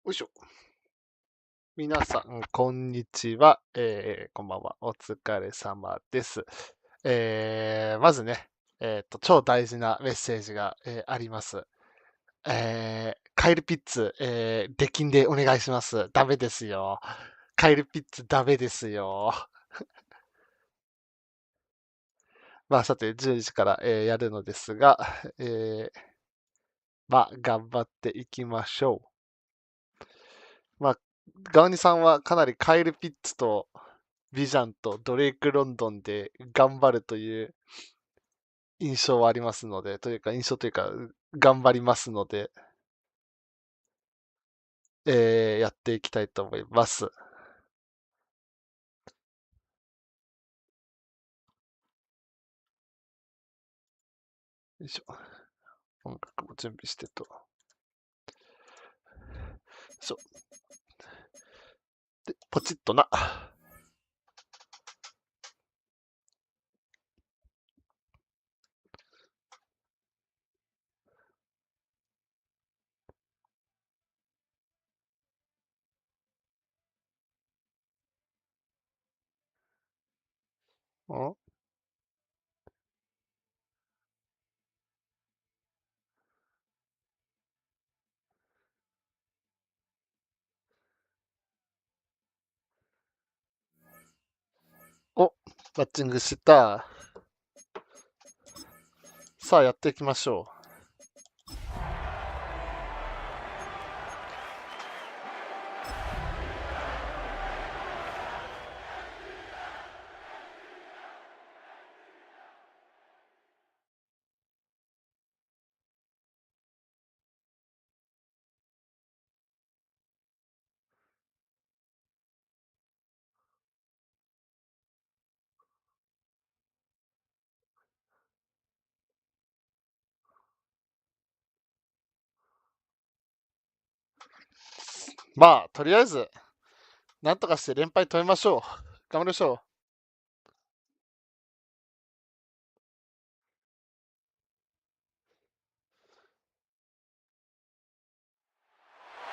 よいしょ。皆さん、こんにちは。こんばんは。お疲れ様です。まずね、超大事なメッセージが、あります。カイルピッツ、出禁でお願いします。ダメですよ。カイルピッツダメですよ。まあ、さて、10時から、やるのですが、まあ、頑張っていきましょう。まあ、ガウニさんはかなりカイルピッツとビジャンとドレイク・ロンドンで頑張るという印象はありますので、印象というか、頑張りますので、やっていきたいと思います。よいしょ。音楽も準備してと。そう。で、ポチッとな。んお、マッチングした。さあ、やっていきましょう。まあ、とりあえず、なんとかして連敗止めましょう。頑張りましょ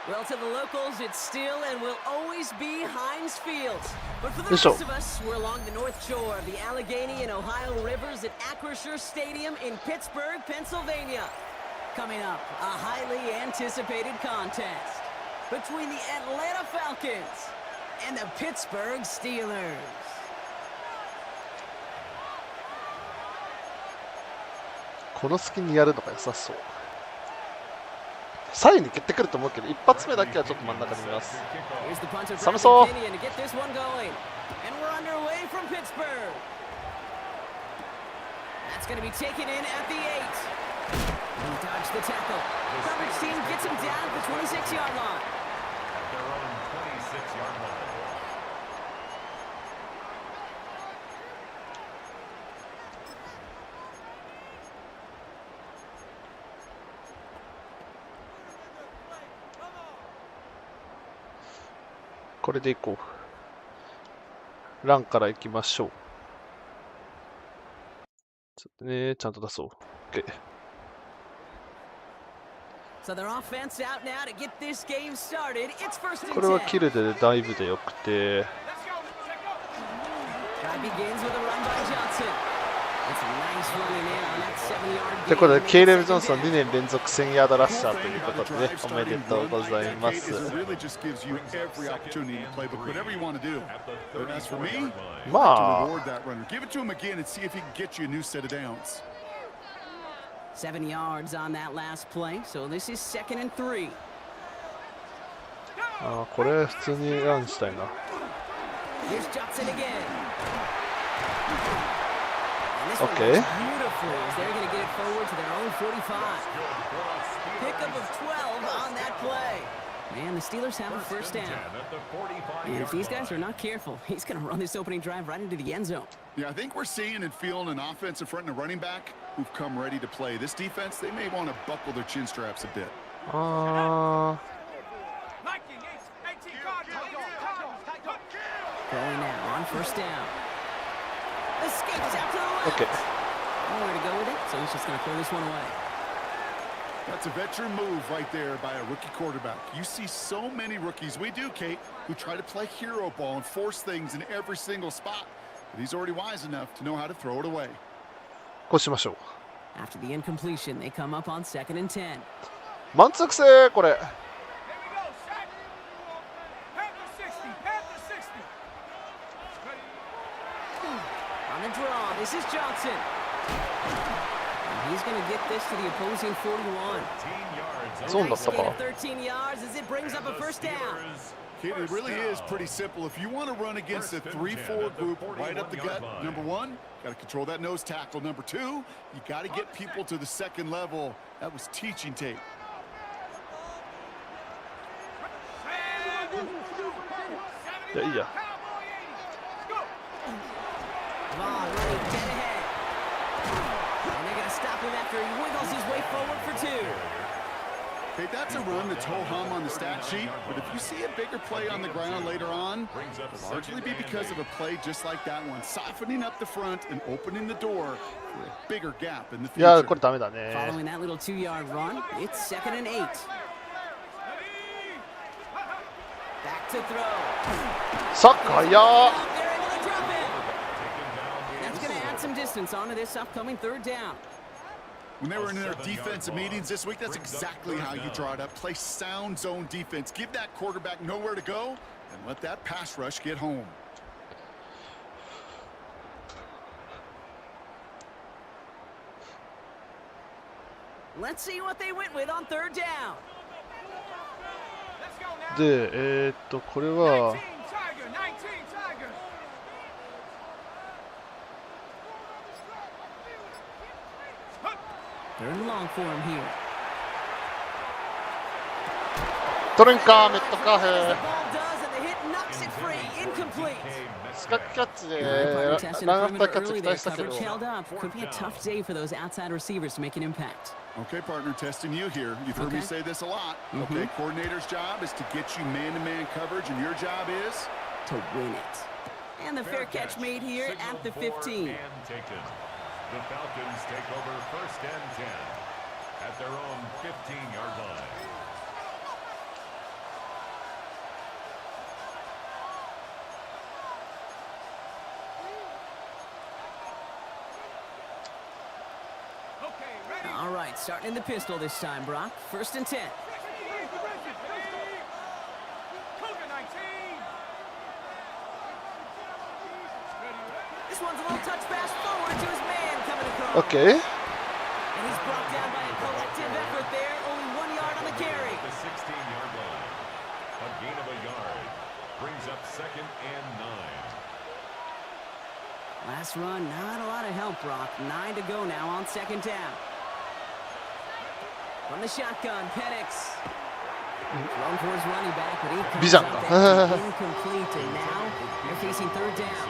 う。Well, to the locals, it's still and will always be Heinz Field. But for the rest of us, we're along the north shore of the Allegheny and Ohio rivers at Acrisure Stadium in Pittsburgh, Pennsylvania. Coming up, a highly anticipated contest between the Atlanta Falcons and the Pittsburgh Steelers. この隙にやるのが良さそう。左右に蹴ってくると思うけど、一発目だけはちょっと真ん中に見ます。寒そう。これでいこう。ランからいきましょう。ちょっとね、ちゃんと出そう。OK。これはキルでダイブでよくて。ということで、ケイレブ・ジョンソン2年連続1000ヤードラッシャーということでね、おめでとうございます。まあ、7 yards on that last play, so this is 2nd and 3. あ、これ普通にランしたいな。Here's Johnson again. Okay. Beautifully as they're going to get it forward to their own 45. Pickup of 12 on that play. Man, the Steelers have a first down. And if these guys are not careful, he's going to run this opening drive right into the end zone. Yeah, I think we're seeing and feeling an offensive front and a running back who've come ready to play. This defense, they may want to buckle their chin straps a bit. Going now on first down. Escapes out to the left. Okay. Nowhere to go with it, so he's just going to throw this one away. That's a veteran move right there by a rookie quarterback. You see so many rookies, we do, Kate, who try to play hero ball and force things in every single spot. But he's already wise enough to know how to throw it away. こうしましょう。 After the incompletion, they come up on 2nd and 10. 満足性これ。On the draw, this is Johnson. And he's going to get this to the opposing 41. そうだったか。 13 yards as it brings up a first down. Kate, it really is pretty simple. If you want to run against a 3-4 group right up the gut, number one, got to control that nose tackle. Number two, you got to get people to the second level. That was teaching tape. いやいいや。 Vaughn running dead ahead. And they're going to stop him after he wiggles his way forward for 2. Hey, that's a run that's ho-hum on the stat sheet, but if you see a bigger play on the ground later on, it'll largely be because of a play just like that one, softening up the front and opening the door for a bigger gap in the いや future. これダメだね。 Following that little 2-yard run, it's 2nd and 8. Back to throw. サッカーや。 They're able to drop him. That's going to add some distance onto this upcoming 3rd down. When they were in their defensive meetings this week, that's exactly how you draw it up. Play sound zone defense. Give that quarterback nowhere to go and let that pass rush get home. Let's see what they went with on 3rd down. で、これは。 3rd and long for him here. 取れんか、メットカー The フ。 ball does, and the hit knocks it free. Incomplete. スカッキャッチで Testing ランア the ップキャ perimeter ッチ early 期 there. 待したけど。 Coverage held up. Could be a tough day for those outside receivers to make an impact. Okay, partner, testing you here. You've heard me Okay. say this a lot. Okay, coordinator's job is to get you man-to-man coverage, and your job is? To win it. And the fair catch made here at the 15. The Falcons take over 1st and 10 at their own 15-yard line. All right, starting in the pistol this time, Brock. 1st and 10. This one's a little touch pass forward to his man coming across. オッケー。 And he's brought down by a collective effort there. Only 1 yard on the carry. The 16-yard line. A gain of a yard brings up 2nd and 9. Last run, not a lot of help, Brock. 9 to go now on 2nd down. From the shotgun, Penix. Thrown for his running back, but he comes Bijan. out there incomplete, and now they're facing 3rd down.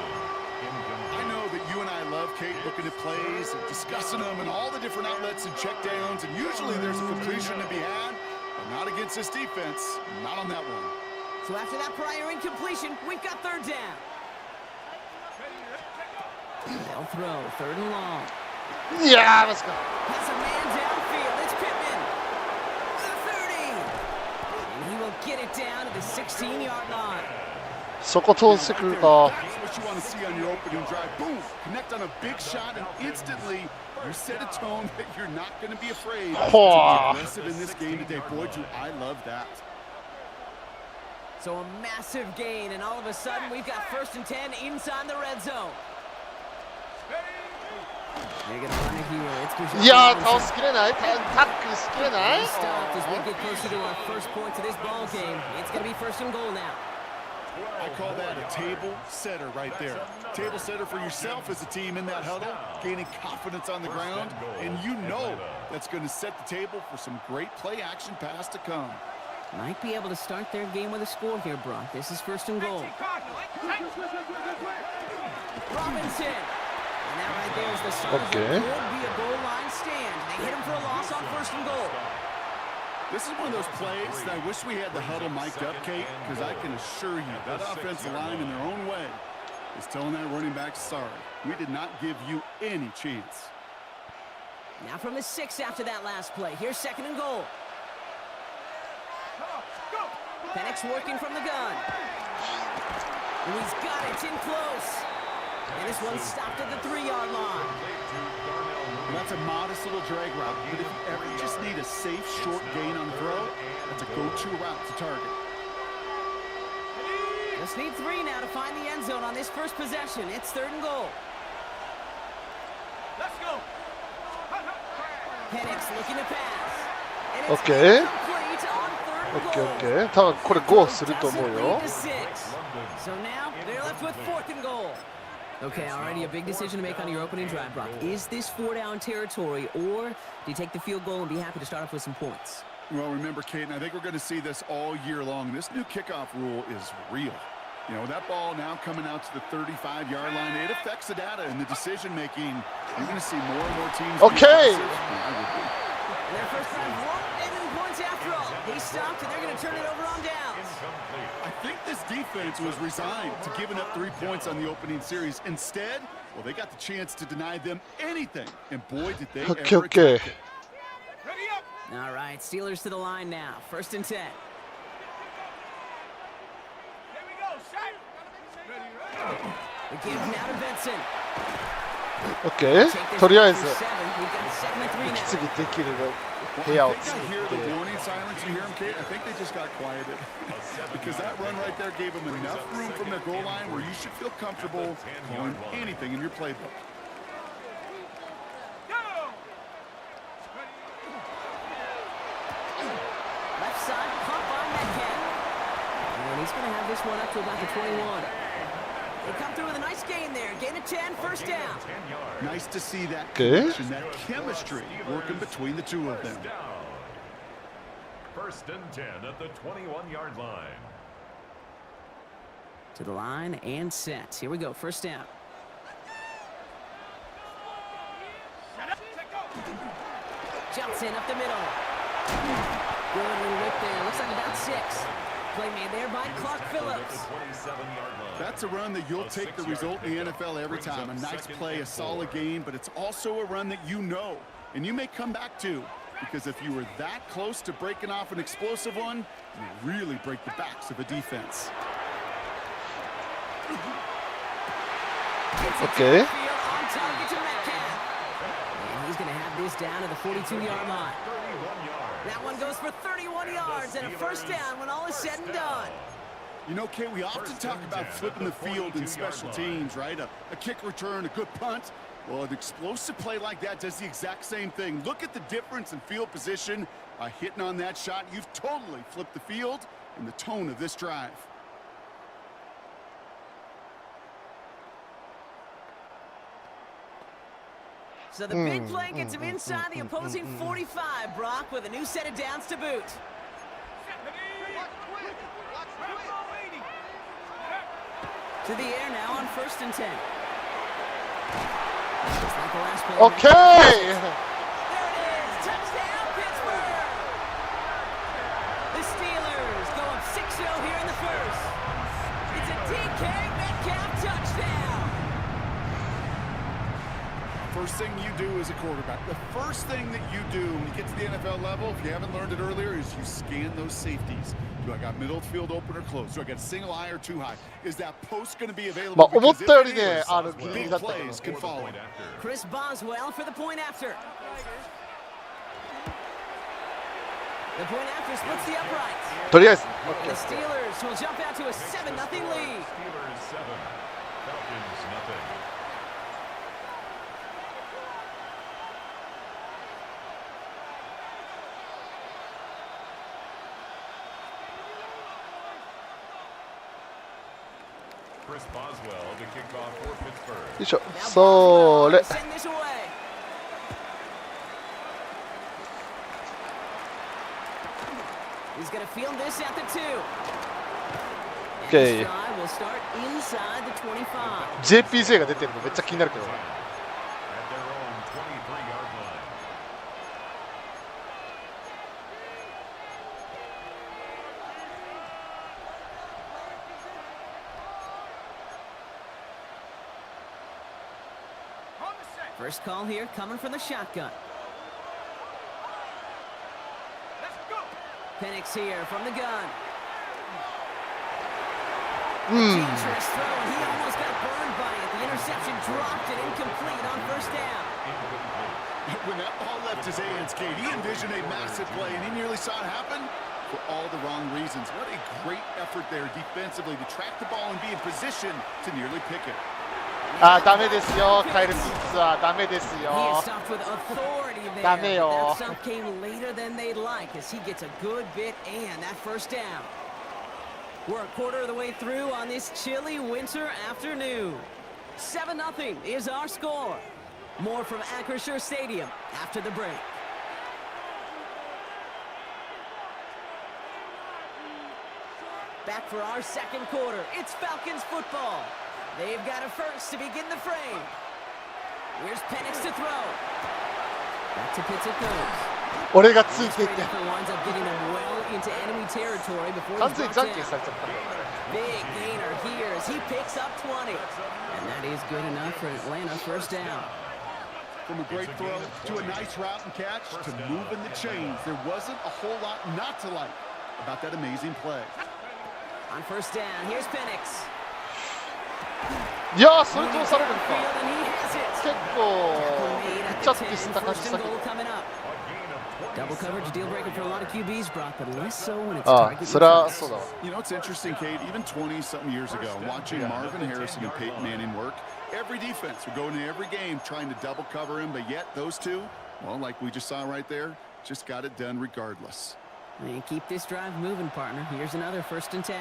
I know that you and I love, Kate, looking at plays and discussing them and all the different outlets and checkdowns, and usually there's a completion to be had, but not against this defense, not on that one. So after that prior incompletion, we've got 3rd down. They'll throw 3rd and long. いやー、マジか。 Has a man downfield. It's Pittman. The 30. And he will get it down to the 16-yard line. そこ通してくるか。 That's what you want to see on your opening drive. Boom! Connect on a big shot, and instantly you set a tone that you're not going to be afraid to be aggressive in this game today. Boy, do I love that. So a massive gain, and all of a sudden we've got 1st and 10 inside the red zone. They're going to run it here. It's いやー、倒しきれない。タックルしきれない。 stopped as we get closer to our first point to this ball game. It's going to be 1st and goal now. I call that a table setter right there. Table setter for yourself as a team in that huddle, gaining confidence on the ground, and you know that's going to set the table for some great play action pass to come. Might be able to start their game with a score here, Brock. This is 1st and goal. Robinson. And that right there is the start of what Okay. could be a goal line stand. They hit him for a loss on 1st and goal. This is one of those plays that I wish we had the huddle mic'd up, Kate, because I can assure you that offensive line in their own way is telling that running back sorry. We did not give you any chance. Now from his 6 after that last play. Here's 2nd and goal. Penix working from the gun. And he's got it in close. And this one stopped at the 3-yard line. That's a modest little drag route, but if you ever just need a safe, short gain on throw, that's a go-to route to target. Just need 3 now to find the end zone on this first possession. It's 3rd and goal. Let's go. Penix looking to pass. And it's Okay. complete on 3rd and オッケーオッケ goal. ー。多分これゴーすると思う Doesn't よ lead to 6. So now they're left with 4th and goal. Okay, already a big decision to make on your opening drive, Brock. Is this 4-down territory, or do you take the field goal and be happy to start off with some points? Well, remember, Kate, I think we're going to see this all year long. This new kickoff rule is real. You know, that ball now coming out to the 35-yard line, it affects the data and the decision-making. You're going to see more and more teams. Okay. Their first drive won't end in points after all. He stopped, and they're going to turn it over on downs. I think this defense was resigned to giving up 3 points on the opening series. Instead, well, they got the chance to deny them anything. And boy, did they Okay, ever okay. attack it. All right, Steelers to the line now. 1st and 10. The give now to Benson. オッケー。とりあえず We've got 2nd and 3息 now. 継ぎできる Well, 部屋 I を think 作 I っ hear the て warning silence. You hear them, Kate? I think they just got quieted. Because that run right there gave them enough room from their goal line where you should feel comfortable calling anything in your playbook. Left side, caught by Metcalf. And he's going to have this one up to about the 21. They come through with a nice gain there. Gain of 10, 1st down. Nice to see that Okay. connection, that chemistry working between the two of them. 1st and 10 at the 21-yard line. To the line and set. Here we go, 1st down. Jumps in up the middle. Good little whip there. Looks like about 6. Play made there by Clark Phillips. 27-yard line. That's a run that you'll take the result in the NFL every time. A nice play, a solid game, but it's also a run that you know, and you may come back to, because if you were that close to breaking off an explosive one, you really break the backs of a defense. Okay. Field on target to Metcalf. And he's going to have this down to the 42-yard line. That one goes for 31 yards and a 1st down when all is said and done. You know, Kate, we often talk about flipping the field in special teams, right? A kick return, a good punt. Well, an explosive play like that does the exact same thing. Look at the difference in field position. By hitting on that shot, you've totally flipped the field and the tone of this drive. So the big play gets him inside the opposing 45, Brock, with a new set of downs to boot. To the air now on 1st and 10. Just like the last play. Okay. There it is. Touchdown, Pittsburgh. The Steelers go up 6-0 here in the first. It's a DK Metcalf touchdown. First thing you do as a quarterback, the first thing that you do when you get to the NFL level, if you haven't learned it earlier, is you scan those safeties. Do I got middle field open or close? Do I got a single high or too high? Is that post going to be ま available? あ思っ Because たよ if り it ね is, ギリギリ big だったけど plays can follow. Chris Boswell for the point after. The point after splits the uprights. とりあえず The Steelers will jump out to a 7-0 lead. Steelers 7, Falcons nothing. Chris Boswell to kick off for Pittsburgh. よいしょ Now そ Boswell れ to send this away. He's going to field this at the 2. And Okay. this drive will start inside the 25. JPJ が出てるのめっちゃ気になるけど At their own 23-yard line. First call here coming from the shotgun. Penix here from the gun. うん。 Dangerous throw, and he almost got burned by it. The interception dropped it incomplete on first down. When that ball left his hands, Kate, he envisioned a massive play, and he nearly saw it happen for all the wrong reasons. What a great effort there defensively to track the ball and be in position to nearly pick it. あ、ダメですよ。カイルピッツはダメです He よ。 is stopped with authority there. ダメ But よ。 that stop came later than they'd like as he gets a good bit and that first down. We're a quarter of the way through on this chilly winter afternoon. 7-0 is our score. More from Acrisure Stadium after the break. Back for our second quarter. It's Falcons football. They've got a first to begin the frame. Here's Penix to throw. Back to Pitts it goes. 俺がついていて。 Winds up getting them well into enemy territory before 完 he's 全に brought じゃん down. けんされちゃったんだよね。 Big gainer here as he picks up 20. And that is good enough for Atlanta first down. From a great throw to a nice route and catch to moving the chains, there wasn't a whole lot not to like about that amazing play. On first down, here's Penix. いやー、それ通されるの Field か。 and he has it. 結構、 Made い at っちゃ the って 10, した感じ first した and けど。 goal coming up. Double coverage deal breaker for a lot of QBs, Brock, but less so when it's ああ、 target それは defense. そうだわ。 You know, it's interesting, Kate, even 20-something years ago, watching Marvin Harrison and Peyton Manning work, every defense would go into every game trying to double cover him, but yet those two, well, like we just saw right there, just got it done regardless. And keep this drive moving, partner. Here's another first and 10.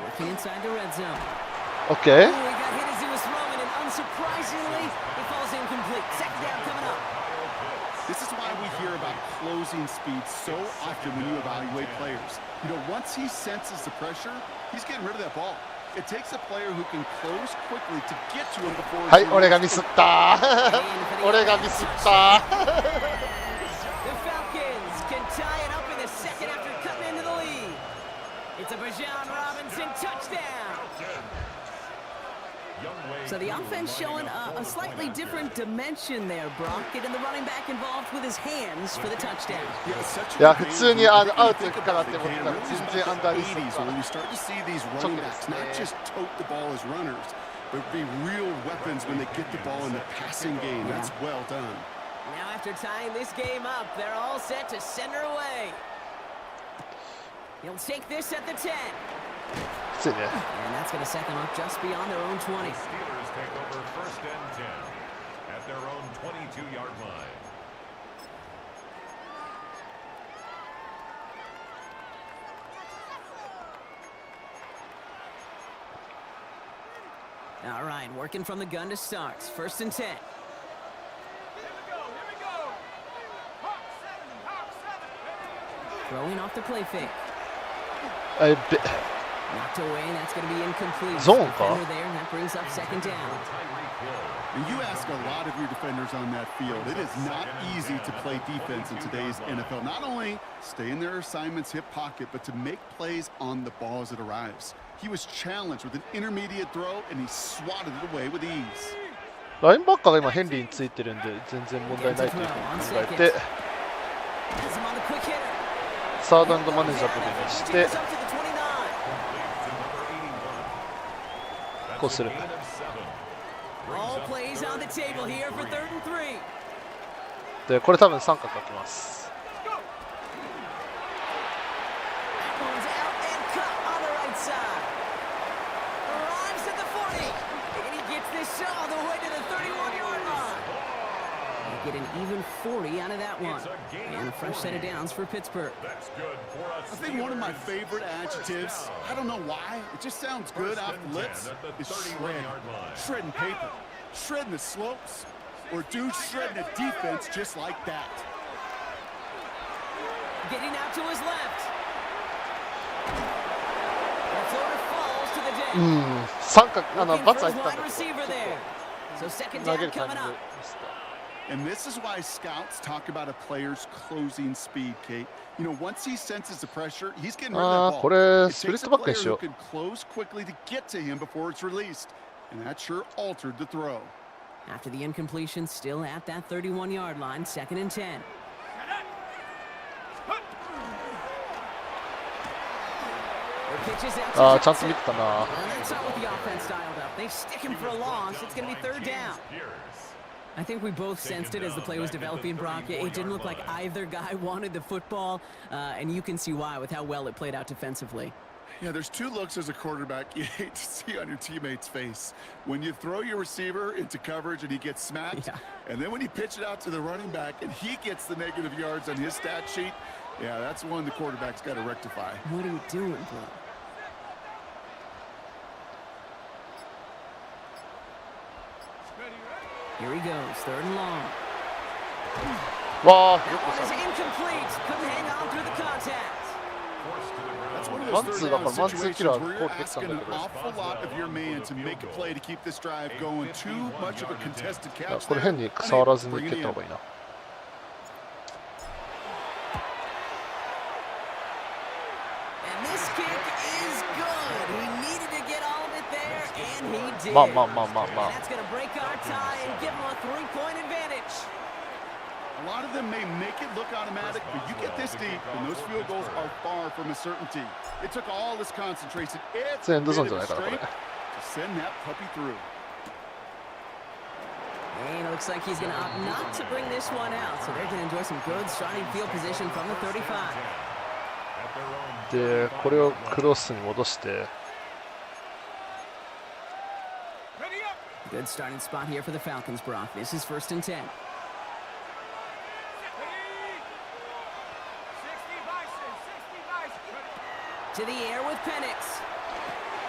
Working inside the red zone. OK? Oh, he got hit as he was throwing, and unsurprisingly, it falls incomplete. Second down coming up. This is why we hear about closing speed so often when you evaluate players. You know, once he senses the pressure, he's getting rid of that ball. It takes a player who can close quickly to get to him before はい、 he's 俺がミスった。俺がミスった。 The Falcons can tie it up in the second after cutting into the lead. It's a Bijan Robinson touchdown. So the offense showing a slightly different dimension there, Brock. Getting the running back involved with his hands for the touchdown. Yeah, it's such a いや、 good 普 game. 通に You ア think ウト行くかなって about 思っ the てたら game, 全然アンダーリース 80s, だ when っ you start to see these running backs not just tote the ball as runners, but be real weapons when they get the ball in the passing game. That's well done. Now after tying this game up, they're all set to send her away. He'll take this at the 10. た。ついね。 And that's going to set them up just beyond their own 20. Steelers take over first and 10 at their own 22-yard line. All right, working from the gun to start. First and 10. Throwing off the play fake. あ、べ。 Knocked away, and that's going to be incomplete. Zone call. Defender there, and that brings up second down. And you ask a lot of your defenders on that field. It is not easy to play defense in today's NFL. Not only stay in their assignment's hip pocket, but to make plays on the ball as it arrives. He was challenged with an intermediate throw, and he swatted it away with ease. ラインバッカーが今ヘンリーについてるんで全然問題ないというふうに考えて、 Has him on the quick hitter. サードアンドマネージャブルにして、 Up to the 29. こうする。 All plays on the table here for third and 3. で、これ多分三角開きます。 Goes out and cut on the right side. Arrives at the 40. And he gets this shot all the way to the 31-yard line. They get an even 40 out of that one. And a fresh set of downs for Pittsburgh. That's good for us. I think one of my favorite adjectives, I don't know why, it just sounds good off the lips, is shred. Shredding paper, shredding the slopes, or dude shredding a defense just like that. Getting out to his left. The floater falls to the う deck. ん、三角、Looking バツ for 開い his てたん wide だけ receiver there. So second ど、投 down げるタイ coming ミング up. ミスった。 And this is why scouts talk about a player's closing speed, Kate. You know, once he senses the pressure, he's getting rid あ of あ、 that こ ball. れ It スプリッ takes ト a バックに player し who よう。 can close quickly to get to him before it's released. And that sure altered the throw. After the incompletion, still at that 31-yard line, second and 10. pitches out to ああ、ちゃんと Johnson. 見てたな。 And that's not what the offense dialed up. They stick him for a loss. It's going to be third down. I think we both sensed it as the play was developing, Brock. It didn't look like either guy wanted the football, and you can see why with how well it played out defensively. Yeah, there's two looks as a quarterback you hate to see on your teammate's face. When you throw your receiver into coverage and he gets smacked, and then when you pitch it out to the running back and he gets the negative yards on his stat sheet, yeah, that's one the quarterback's got to rectify. What are you doing, bro? Here he goes, third and long. わあ、よ That く one さ is incomplete. Couldn't hang on through the contact. That's one of One those two third downだからワンツーキラー situations where コー you're ルできたん asking だ an けど、 awful lot of your man to make a play to keep this drive going. Too much of a contested いや catch これ there. 変に触らずに Bring 蹴 it った in. 方がいいな。And this kick is good. He needed to get all of it there, and he did. まあまあまあまあま And あ。 that's going to break our tie and give him a 3-point advantage. A lot of them may make it look automatic, but you get this deep, and those field goals are far from a certainty. It took all this concentration, 全 every 部ゾーン bit じゃ of ないかな、これ。 strength to send that puppy through. And it looks like he's going to opt not to bring this one out, so they're going to enjoy some good starting field position from the 35. で、これをクロスに戻して、 Good starting spot here for the Falcons, Brock. This is 1st and 10. To the air with Penix.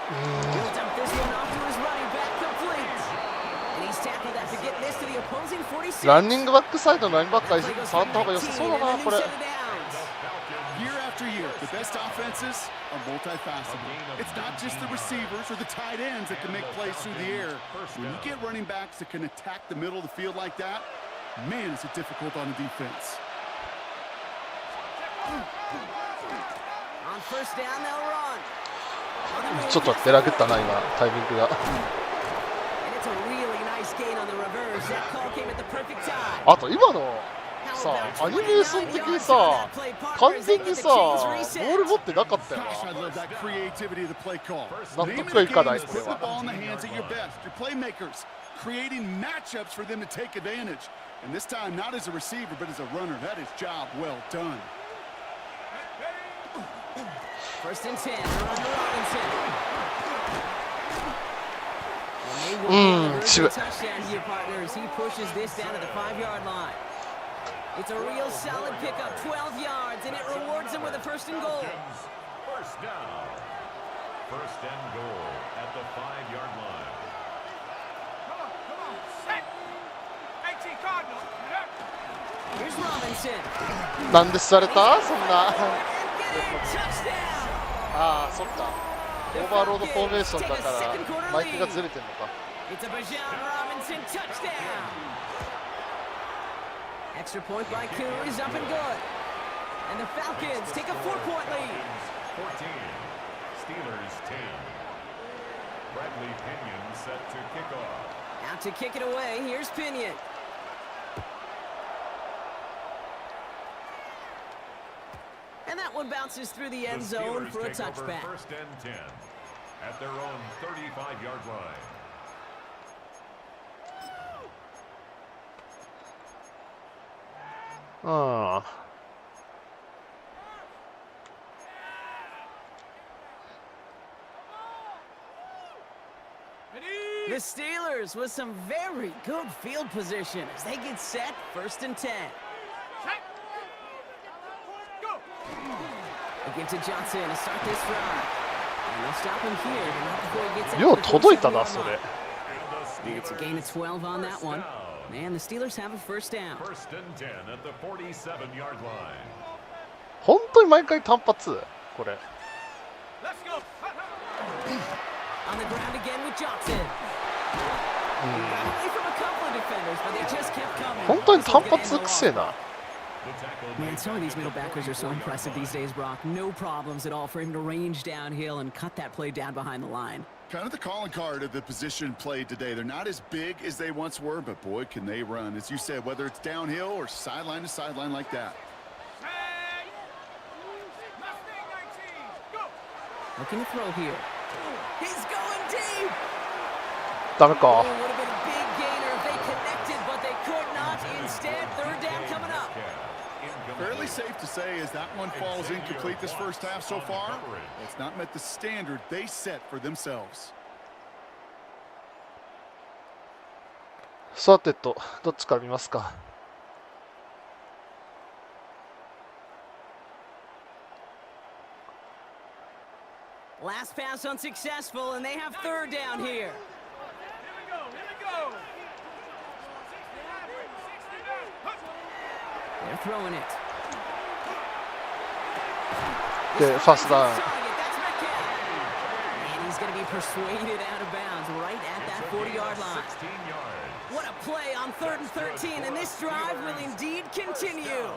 He'll dump this one off to his running back, complete. And he's tackled after getting this to the opposing 46. ランニングバックサイドのラインバッカー触った方が良さそうだな、これ。 Year after year, the best offenses are multifaceted. It's not just the receivers or the tight ends that can make plays through the air. When you get running backs that can attack the middle of the field like that, man, is it difficult on the defense. On 1st down, they'll run. ちょっと出らけたな、今、タイミングが。 And it's a really nice gain on the reverse. That call came at the perfect time. あと今のさ、アニメーション的にさ、完全にさ、ボール持ってなかったよ Gosh, I な。 love that creativity of the play call. 納 Name of 得 the がいか game ない、 is これ put the は。 ball in the hands of your best, your playmakers, creating matchups for them to take advantage. And this time, not as a receiver, but as a runner. That is job well done. 1st and 10. They're on to Robinson. And they will be able to Shoot. touchdown here, partners. He pushes this down to the 5-yard line. It's a real solid pickup, 12 yards, and it rewards him with a 1st and goal. First down. 1st and goal at the 5-yard line. Here's Robinson. なんでされたそんな。 And get it, touchdown. ああ、そっか。オーバーロードフォーメーションだから、マイクがずれてんのか。 It's a Bijan Robinson touchdown. Extra point by Koo is up and good. And the Falcons take a 4-point lead. 14. Steelers 10. Bradley Pinion set to kick off. Out to kick it away, here's Pinion. And that one bounces through the end zone for a touchback. 1st and 10 at their own 35-yard line. ああ。 The Steelers with some very good field position as they get set, 1st and 10. They get to Johnson to start this drive. And they'll stop him here, but not before he gets out よう to the 届いた 47-yard な、そ line. れ。 It's a gain of 12 on that one. And the Steelers have a 1st down. 1st and 10 at the 47-yard line. 本当に毎回単発これ。 On the ground again with Johnson. Got away from a couple of defenders, but they just kept coming. 本当に単発くせえな。 Man, some of these middle backers are so impressive these days, Brock. No problems at all for him to range downhill and cut that play down behind the line. Kind of the calling card of the position played today. They're not as big as they once were, but boy, can they run. As you said, whether it's downhill or sideline to sideline like that. Looking to throw here. He's going deep. ダメか。 Oh, would have been a big gainer if they connected, but they could not. Instead, third down coming up. Fairly safe to say as that one falls incomplete this first half so far. It's not met the standard they set for themselves. さてと、どっちから見ますか。Last pass unsuccessful, and they have third down here. They're throwing it. Okay, first down. And he's going to be persuaded out of bounds right at that 40-yard line. What a play on 3rd and 13, and this drive will indeed continue.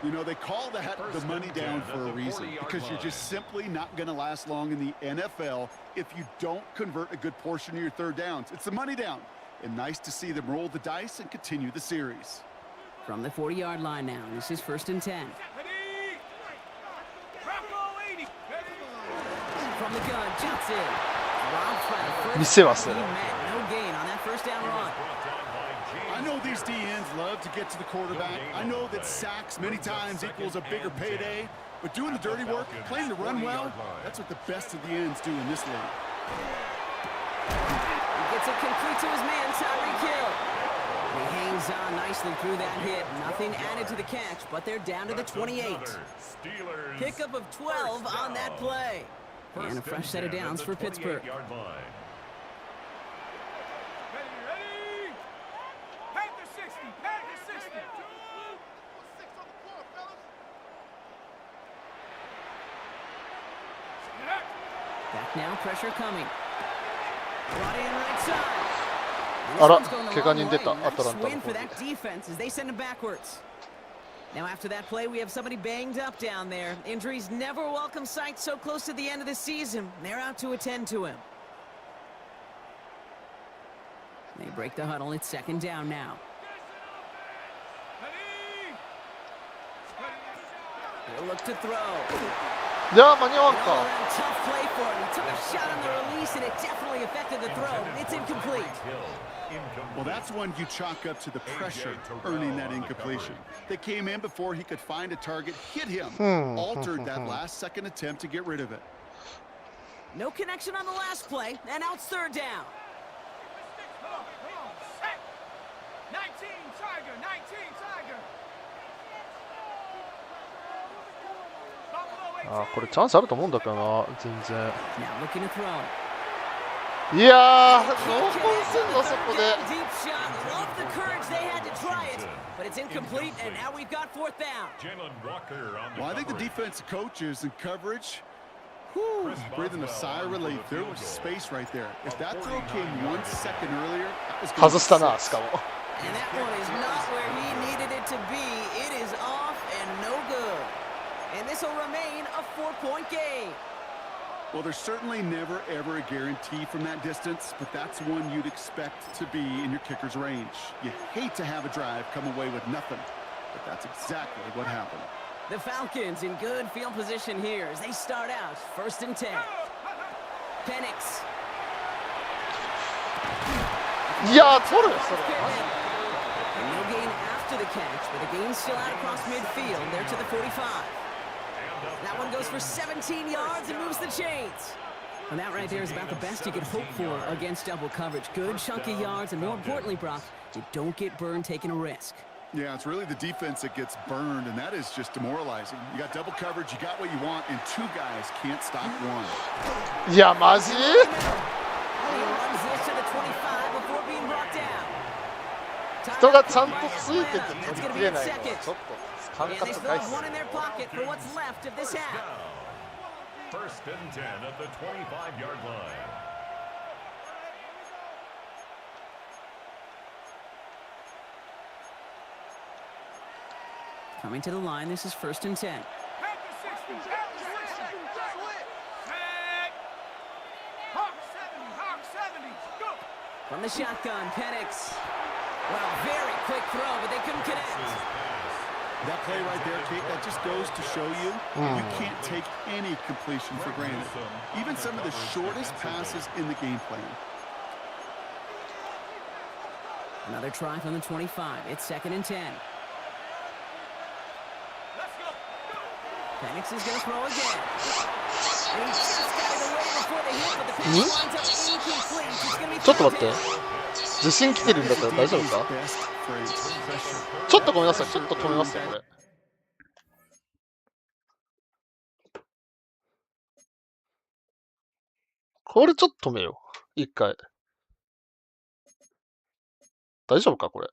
You know, they call that the money down for a reason, because you're just simply not going to last long in the NFL if you don't convert a good portion of your third downs. It's the money down, and nice to see them roll the dice and continue the series. From the 40-yard line now, this is 1st and 10. From the gun, jumps in. Missed us. No gain on that first down run. I know these DNs love to get to the quarterback. I know that sacks many times equals a bigger payday, but doing the dirty work, playing the run well, that's what the best of the ends do in this league. He gets it complete to his man, Tyreek Hill. He hangs on nicely through that hit. Nothing added to the catch, but they're down to the 28. Pickup of 12 on that play. And a fresh set of downs for Pittsburgh. Back now, pressure coming. Brought in right side. あら、怪我人出た、アトランタの Win 方 for に。 that defense as they send him backwards. Now after that play, we have somebody banged up down there. Injuries never a welcome sight so close to the end of the season. They're out to attend to him. They break the huddle. It's 2nd down now. He'll look to throw. じゃあ間に合わん All か。 around tough play for him. He took a shot on the release, and it definitely affected the throw. It's incomplete. Well, that's one you chalk up to the pressure earning that incompletion. They came in before he could find a target, hit him, altered that last-second attempt to get rid of it. No connection on the last play, and now it's 3rd down. あ、これチャンスあると思うんだけどな、全然。 Now looking to throw. いやー、どうすんのそこで。 Deep shot. Love the courage they had to try it, but it's incomplete, and now we've got 4th down. Well, I think the defensive coaches and coverage, whew, breathing a sigh of relief. There was space right there. If that throw came 1 second earlier, that was 外したな、しかも。 And that one is not where he needed it to be. It is off and no good. And this will remain a 4-point game. Well, there's certainly never, ever a guarantee from that distance, but that's one you'd expect to be in your kicker's range. You hate to have a drive come away with nothing, but that's exactly what happened. The Falcons in good field position here as they start out 1st and 10. Penix. いやー、取るそれ。 And no gain after the catch, but a gain still out across midfield. They're to the 45. That one goes for 17 yards and moves the chains. And that right there is about the best you could hope for against double coverage. Good chunky yards, and more importantly, Brock, you don't get burned taking a risk. Yeah, it's really the defense that gets burned, and that is just demoralizing. You got double coverage, you got what you want, and 2 guys can't stop 1. いや、マジ And he runs this to the 25 before being brought down. 人がちゃんとついてて取り切れないのはちょっと感 And they 覚 still ないっ have す one in their pocket for what's left of this half. 1st and 10 at the 25-yard line. Coming to the line, this is 1st and 10. From the shotgun, Penix. Well, very quick throw, but they couldn't connect. That play right there, Kate, that just goes to show you you can't take any completion for granted. Even some of the shortest passes in the game plan. Another try from the 25. It's 2nd and 10. Penix is going to throw again. And he just got it away before the hit, but the pass winds up incomplete. It's going to be ちょっと待って。地震来てるんだけど大丈夫か？ちょっとごめんなさい。ちょっと止めますね、これ。これちょっと止めよう。一回。大丈夫か、これ。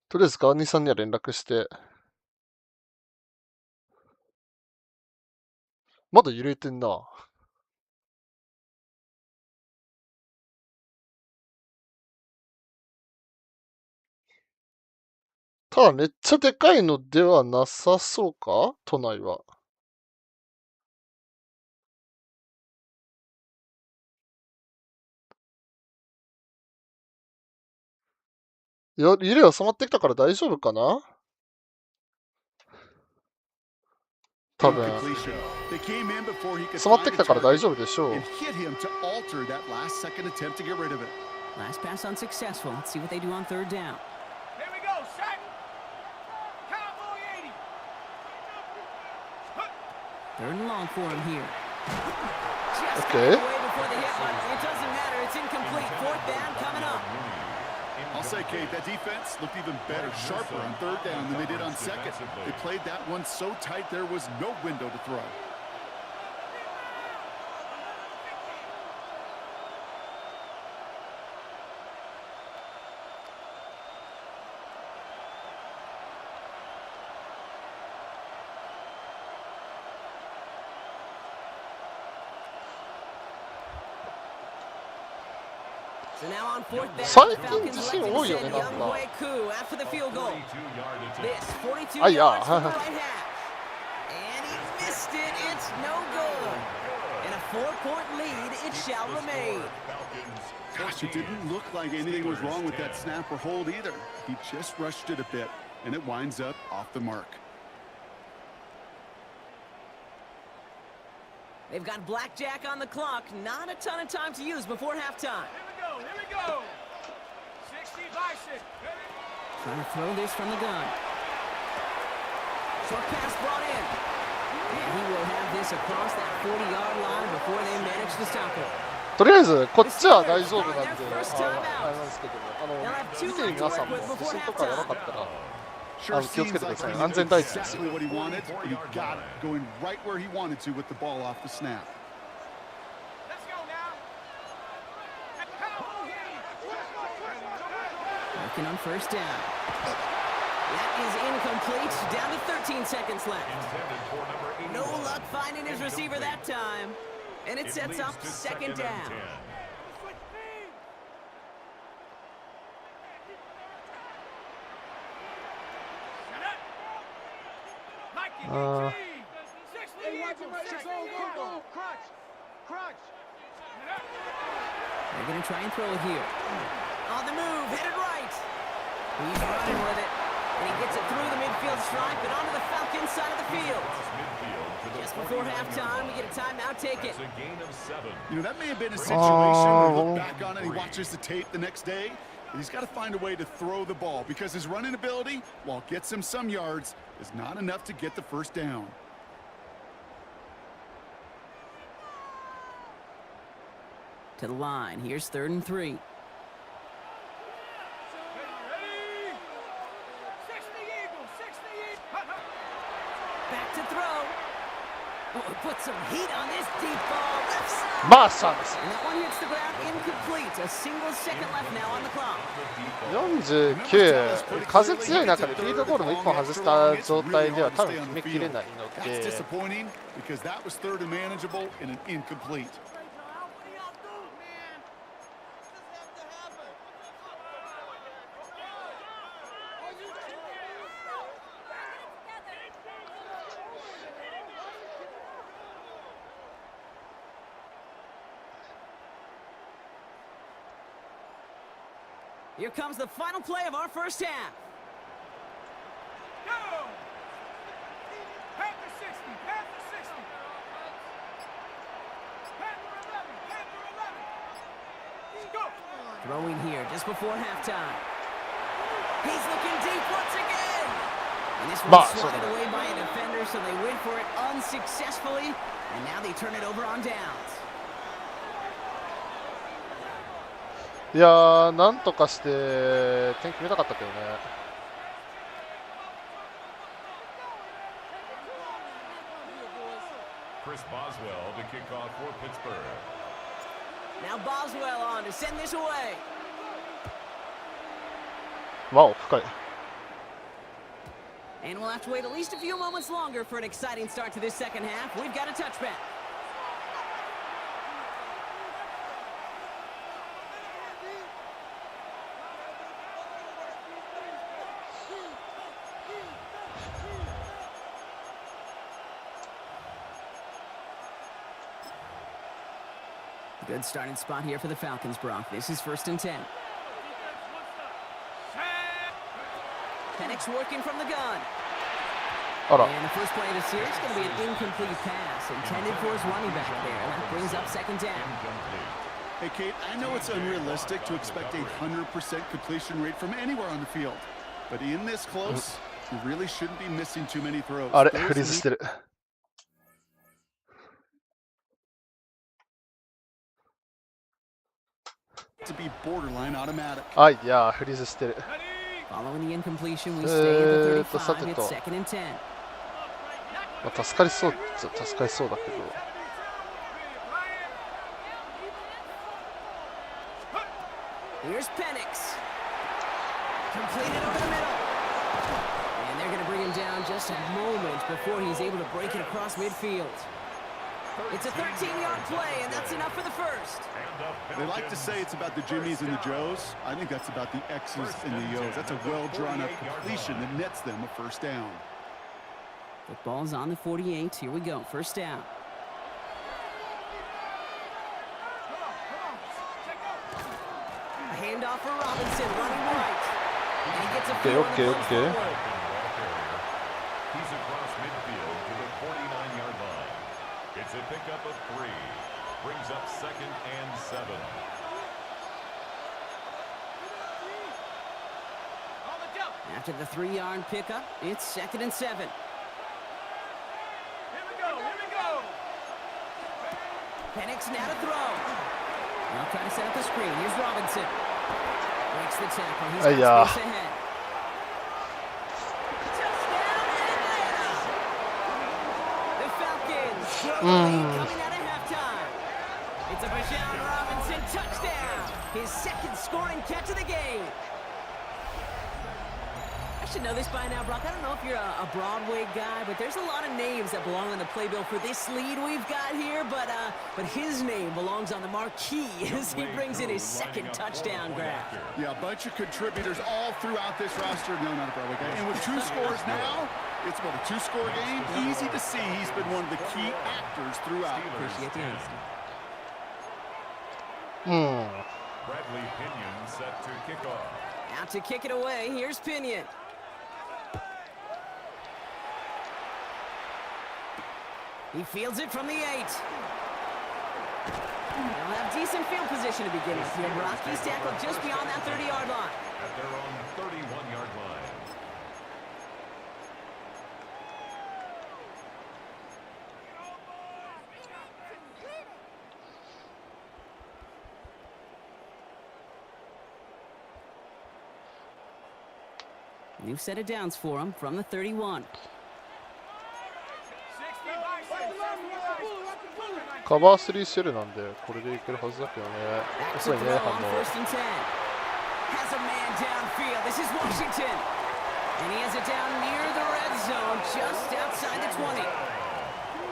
とりあえずガーニーさんには連絡して。まだ揺れてんな。ただめっちゃでかいのではなさそうか？都内は。揺れは収まってきたから大丈夫かな？多分。収まってきたから大丈夫でしょう。Last pass unsuccessful. Let's see what they do on 3rd down. Here we go, set. Cowboy 80. 3rd and long for him here. Just Okay. got away before the hit, but it doesn't matter. It's incomplete. 4th down coming up. I'll say, Kate, that defense looked even better, sharper on 3rd down than they did on 2nd. They played that one so tight there was no window to throw. So now on 4th down, 最 the 近 Falcons 自 elect 信 to 多いよ send ね、なん young か。 Boy Koo after the field goal. This 42 Ah, yeah. yards from the right half. And he missed it. It's no good. And a 4-point lead, it shall remain. Gosh, it didn't look like anything was wrong with that snap or hold either. He just rushed it a bit, and it winds up off the mark. They've got blackjack on the clock. Not a ton of time to use before halftime. Here we go. 60 by 6. Trying to throw this from the gun. Short pass brought in. And he will have this across that 40-yard line before they manage to stop it. とりあえず、こっちは大丈夫なんで、あれなんですけども、見てる皆さんも地震とかやばかったら、気をつけてください。安全第一ですよ。Exactly what he wanted, and he got it, going right where he wanted to with the ball off the snap. Let's go now. Cowboy 80. Working on 1st down. That is incomplete. Down to 13 seconds left. No luck finding his receiver that time. And it sets up 2nd down. They're going to try and throw it here. On the move, headed right. He's running with it. And he gets it through the midfield stripe and onto the Falcons side of the field. Just before halftime, we get a timeout, take it. You know, that may have been a situation where you look back on it, he watches the tape the next day, and he's got to find a way to throw the ball because his running ability, while it gets him some yards, is not enough to get the 1st down. To the line. Here's 3rd and 3. Back to throw. Oh, put some heat on this deep ball. Left side. まあ、シャーです。 And that one hits the ground incomplete. A single second left now on the clock. 49、風強い中でフィールドゴールも1本外した状態では多分決めきれないの That's で、 disappointing because that was 3rd and manageable and an incomplete. Here comes the final play of our first half. Go! Panther 60, Panther 60. Panther 11, Panther 11. Go! Throwing here just before halftime. He's looking deep once again. And this one's swatted away by a defender, so they went for it unsuccessfully. And now they turn it over on downs. いやー、なんとかして点決めたかったけどね。Chris Boswell to kick off for Pittsburgh. Now Boswell on to send this away. わお、深い。 And we'll have to wait at least a few moments longer for an exciting start to this second half. We've got a touchback. Good starting spot here for the Falcons, Brock. This is 1st and 10. Penix working from the gun. And the first play of the series is going to be an incomplete pass intended for his running back there. That brings up 2nd down. Hey, Kate, I know it's unrealistic to expect a 100% completion rate from anywhere on the field. But in this close, you really shouldn't be missing too many throws. あれ、フリーズしてる。To be borderline automatic. あ、いやー、フリーズしてる。 Following the incompletion, we stay at the 35. It's 2nd and 10. まあ、助かりそうっちゃ助かりそうだけど。 Here's Penix. Completed over the middle. And they're going to bring him down just a moment before he's able to break it across midfield. It's a 13-yard play, and that's enough for the first. They like to say it's about the Jimmies and the Joes. I think that's about the X's and the O's. That's a well-drawn-up completion that nets them a 1st down. Football's on the 48. Here we go. 1st down. A handoff for Robinson, running right. And he gets a Okay. He's across midfield to the 49-yard line. It's a pickup of 3. Brings up 2nd and 7. After the 3-yard pickup, it's 2nd and 7. Here we go. Penix now to throw. Now trying to set up the screen. Here's Robinson. Breaks the tackle. He's got space ahead. The Falcons throw the lead coming out of halftime. It's a Bijan Robinson touchdown. His 2nd scoring catch of the game. I should know this by now, Brock. I don't know if you're a Broadway guy, but there's a lot of names that belong on the playbill for this lead we've got here. But his name belongs on the marquee as he brings in his 2nd touchdown grab. Yeah, a bunch of contributors all throughout this roster. No, not a Broadway guy. And with 2 scores now, it's what, a 2-score game? Easy to see he's been one of the key actors throughout. Appreciate the honesty. Bradley Pinion set to kick off. Out to kick it away. Here's Pinion. He fields it from the 8. They'll have decent field position to begin with here. Brock's tackled just beyond that 30-yard line. At their own 31-yard line. New set of downs for him from the 31. カバー3シェルなんで、これでいけるはずだけどね。遅いね、反応。 Has a man downfield. This is Washington. And he has it down near the red zone, just outside the 20.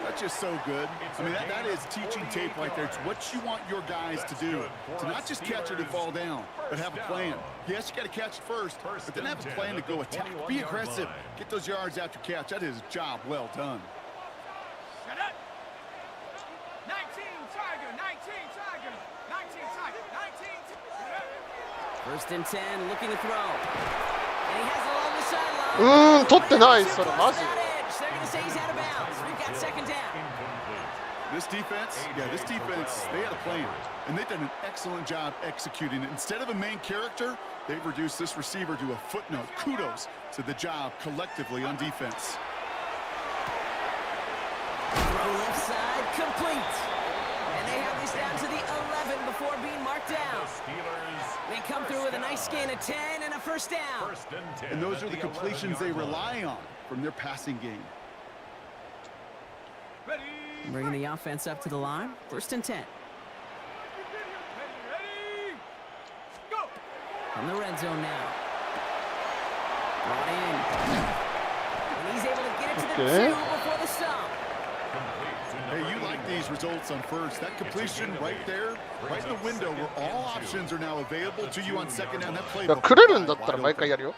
That's just so good. I mean, that is teaching tape right there. It's what you want your guys to do. To not just catch it and fall down, but have a plan. Yes, you got to catch it first, but then have a plan to go attack. Be aggressive. Get those yards after catch. That is a job well done. Shut up. 19 Tiger, 19 Tiger, 19 Tiger, 19 Tiger. First and 10, looking to throw. And he has it along the sideline. 取ってない、それマジ。They're going to say he's out of bounds. We've got second down. This defense, they had a plan, and they've done an excellent job executing it. Instead of a main character, they've reduced this receiver to a footnote. Kudos to the job collectively on defense. Throw left side, complete. And they have this down to the 11 before being marked down. They come through with a nice gain of 10 and a first down. And those are the completions they rely on from their passing game. Bringing the offense up to the line. First and 10. From the red zone now. Brought in. And he's able to get it to the 2 before the stop. Hey, you like these results on first. That completion right there, right in the window where all options are now available to you on second down. That play. くれるんだったら毎回やるよ。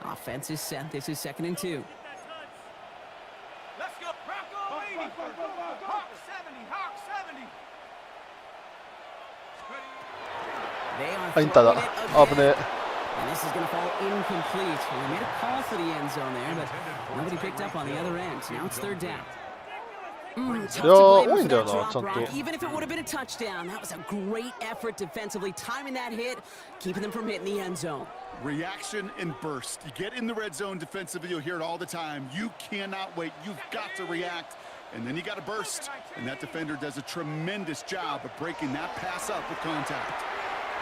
Offense is set. This is second and 2. Let's go. Bronco 80. Hawk 70. Hawk 70. They are インターだ。 throwing it 危ね again. And this is going to fall incomplete. Well, they made a call for the end zone there, but nobody picked up on the other end. Now it's third down. Tough to blame for that drop, Brock. Even if it would have been a touchdown, that was a great effort defensively, timing that hit, keeping them from hitting the end zone. Reaction and burst. You get in the red zone defensively, you'll hear it all the time. You cannot wait. You've got to react. And then you got to burst. And that defender does a tremendous job of breaking that pass up with contact.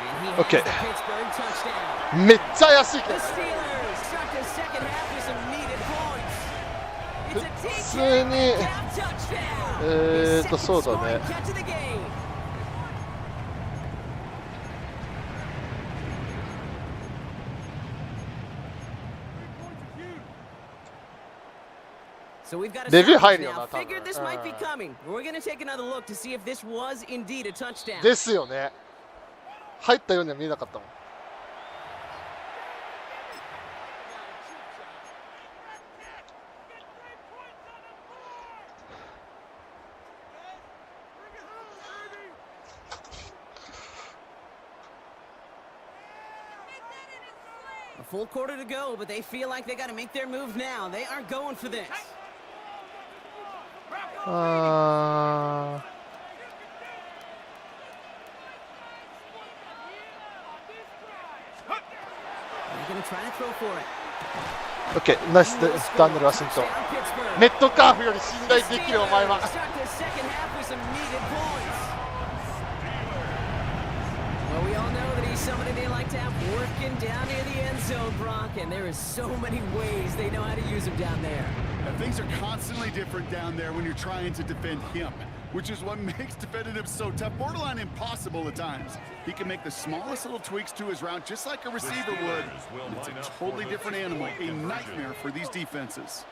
And he has the Pittsburgh touchdown. めっちゃ怪しいけ The ど。 Steelers start the second half with some needed points. It's a 普通 TK に Metcalf touchdown. His second そうだね。 scoring catch of the game. So we've got a レビュー stoppage 入るよ now. な、多分。 Figured this might be coming. We're going to take another look to see if this was indeed a touchdown. ですよね。入ったようには見えなかったもん。A full quarter to go, but they feel like they got to make their move now. They are going for this. あ They're going to try to throw for it. ー、オッケー、ナイスダンネル・ワシントン。 Pittsburgh. ネットカーフより信頼できるお前は。 Start the second half with some needed points. Well, we all know that he's somebody they like to have working down near the end zone, Brock, and there is so many ways they know how to use him down there. And things are constantly different down there when you're trying to defend him, which is what makes defending him so tough, borderline impossible at times. He can make the smallest little tweaks to his route just like a receiver would. And it's a totally different animal, a nightmare for these defenses.